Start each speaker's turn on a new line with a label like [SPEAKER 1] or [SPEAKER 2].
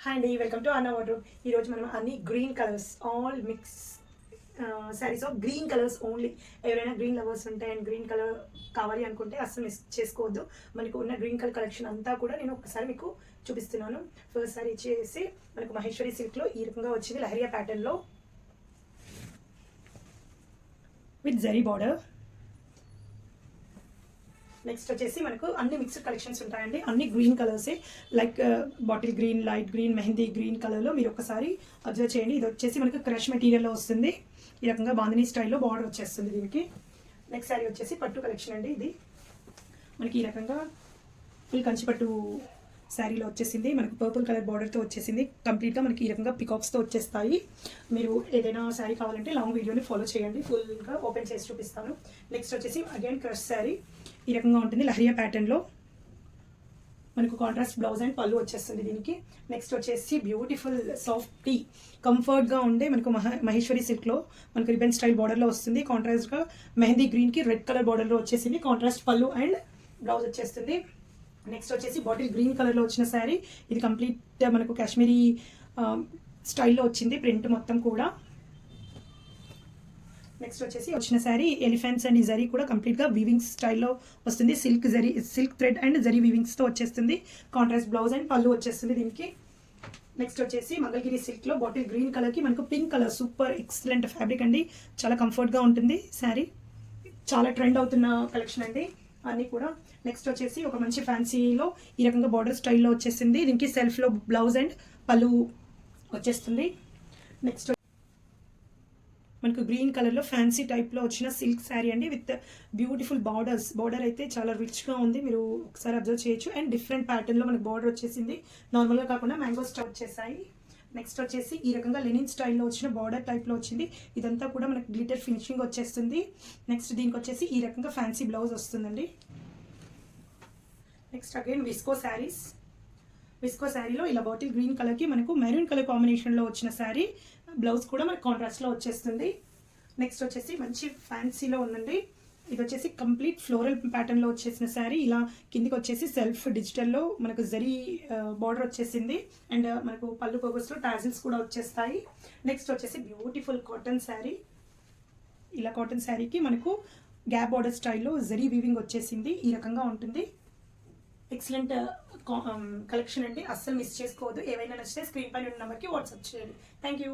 [SPEAKER 1] Hi అండి, welcome to అన్న water. ఈరోజు మనం అన్ని green colours, all mix saris of green colours only. ఎవరైనా గ్రీన్ లవర్స్ ఉంటే అండ్ గ్రీన్ కలర్ కావాలి అనుకుంటే అస్సలు మిస్ చేసుకోవద్దు. మనకు ఉన్న గ్రీన్ కలర్ కలెక్షన్ అంతా కూడా నేను ఒకసారి మీకు చూపిస్తున్నాను. ఫస్ట్ సారీ వచ్చేసి మనకు మహేశ్వరి సిల్క్లో ఈ రకంగా వచ్చింది, లహరియా ప్యాటర్న్లో విత్ జరీ బార్డర్. నెక్స్ట్ వచ్చేసి మనకు అన్ని మిక్స్డ్ కలెక్షన్స్ ఉంటాయండి, అన్ని గ్రీన్ కలర్సే, like bottle green, light green, mehndi green కలర్లో మీరు ఒకసారి అబ్జర్వ్ చేయండి. ఇది వచ్చేసి మనకు క్రష్ మెటీరియల్లో వస్తుంది, ఈ రకంగా బాందినీ స్టైల్లో బార్డర్ వచ్చేస్తుంది దీనికి. నెక్స్ట్ శారీ వచ్చేసి పట్టు కలెక్షన్ అండి. ఇది మనకి ఈ రకంగా ఫుల్ కంచిపట్టు శారీలో వచ్చేసింది, మనకు పర్పుల్ కలర్ బార్డర్తో వచ్చేసింది. కంప్లీట్గా మనకి ఈ రకంగా పికాక్స్తో వచ్చేస్తాయి. మీరు ఏదైనా శారీ కావాలంటే లాంగ్ వీడియోని ఫాలో చేయండి, ఫుల్గా ఓపెన్ చేసి చూపిస్తాను. నెక్స్ట్ వచ్చేసి అగైన్ క్రష్ శారీ ఈ రకంగా ఉంటుంది, లహరియా ప్యాటర్న్లో మనకు కాంట్రాస్ట్ బ్లౌజ్ అండ్ పళ్ళు వచ్చేస్తుంది దీనికి. నెక్స్ట్ వచ్చేసి బ్యూటిఫుల్ సాఫ్ట్ టీ కంఫర్ట్గా ఉండే మనకు మహేశ్వరి సిల్క్లో మనకు రిబన్ స్టైల్ బార్డర్లో వస్తుంది. కాంట్రాస్ట్గా మెహందీ గ్రీన్కి రెడ్ కలర్ బార్డర్లో వచ్చేసింది, కాంట్రాస్ట్ పళ్ళు అండ్ బ్లౌజ్ వచ్చేస్తుంది. నెక్స్ట్ వచ్చేసి బాటిల్ గ్రీన్ కలర్లో వచ్చిన శారీ, ఇది కంప్లీట్ మనకు కాశ్మీరీ స్టైల్లో వచ్చింది ప్రింట్ మొత్తం కూడా. నెక్స్ట్ వచ్చేసి వచ్చిన శారీ ఎలిఫెంట్స్ అండ్ ఈ జరీ కూడా కంప్లీట్గా వీవింగ్ స్టైల్లో వస్తుంది, సిల్క్ థ్రెడ్ అండ్ జరీ వీవింగ్స్తో వచ్చేస్తుంది. కాంట్రాస్ట్ బ్లౌజ్ అండ్ పళ్ళు వచ్చేస్తుంది దీనికి. నెక్స్ట్ వచ్చేసి మంగళగిరి సిల్క్లో బాటిల్ గ్రీన్ కలర్కి మనకు pink colour, super excellent fabric అండి, చాలా కంఫర్ట్గా ఉంటుంది శారీ, చాలా ట్రెండ్ అవుతున్న కలెక్షన్ అండి అన్నీ కూడా. నెక్స్ట్ వచ్చేసి ఒక మంచి ఫ్యాన్సీలో ఈ రకంగా బార్డర్ స్టైల్లో వచ్చేసింది, దీనికి సెల్ఫ్లో బ్లౌజ్ అండ్ పళ్ళు వచ్చేస్తుంది. నెక్స్ట్ మనకు గ్రీన్ కలర్లో ఫ్యాన్సీ టైప్లో వచ్చిన సిల్క్ శారీ అండి, విత్ బ్యూటిఫుల్ బార్డర్ అయితే చాలా రిచ్గా ఉంది, మీరు ఒకసారి అబ్జర్వ్ చేయొచ్చు. అండ్ డిఫరెంట్ ప్యాటర్న్లో మనకు బార్డర్ వచ్చేసింది, నార్మల్గా కాకుండా మ్యాంగో స్టైల్ వచ్చేసాయి. నెక్స్ట్ వచ్చేసి ఈ రకంగా లెనిన్ స్టైల్లో వచ్చిన బార్డర్ టైప్లో వచ్చింది, ఇదంతా కూడా మనకు గ్లిటర్ ఫినిషింగ్ వచ్చేస్తుంది. నెక్స్ట్ దీనికి వచ్చేసి ఈ రకంగా ఫ్యాన్సీ బ్లౌజ్ వస్తుందండి. నెక్స్ట్ అగైన్ విస్కో శారీలో ఇలా బాటిల్ గ్రీన్ కలర్కి మనకు మెరూన్ కలర్ కాంబినేషన్లో వచ్చిన శారీ, బ్లౌజ్ కూడా మనకు కాంట్రాస్ట్లో వచ్చేస్తుంది. నెక్స్ట్ వచ్చేసి మంచి ఫ్యాన్సీలో ఉందండి, ఇది వచ్చేసి కంప్లీట్ ఫ్లోరల్ ప్యాటర్న్లో వచ్చేసిన శారీ, ఇలా కిందికి వచ్చేసి సెల్ఫ్ డిజిటల్లో మనకు జరీ బార్డర్ వచ్చేసింది అండ్ మనకు పళ్ళు పర్పస్లో టాజిల్స్ కూడా వచ్చేస్తాయి. నెక్స్ట్ వచ్చేసి బ్యూటిఫుల్ కాటన్ శారీ, ఇలా కాటన్ శారీకి మనకు గ్యాప్ బార్డర్ స్టైల్లో జరీ వీవింగ్ వచ్చేసింది, ఈ రకంగా ఉంటుంది. ఎక్సలెంట్ కలెక్షన్ అండి, అస్సలు మిస్ చేసుకోవద్దు. ఏవైనా నచ్చితే స్క్రీన్ పైన ఉన్న నెంబర్కి వాట్సాప్ చేయండి. Thank you.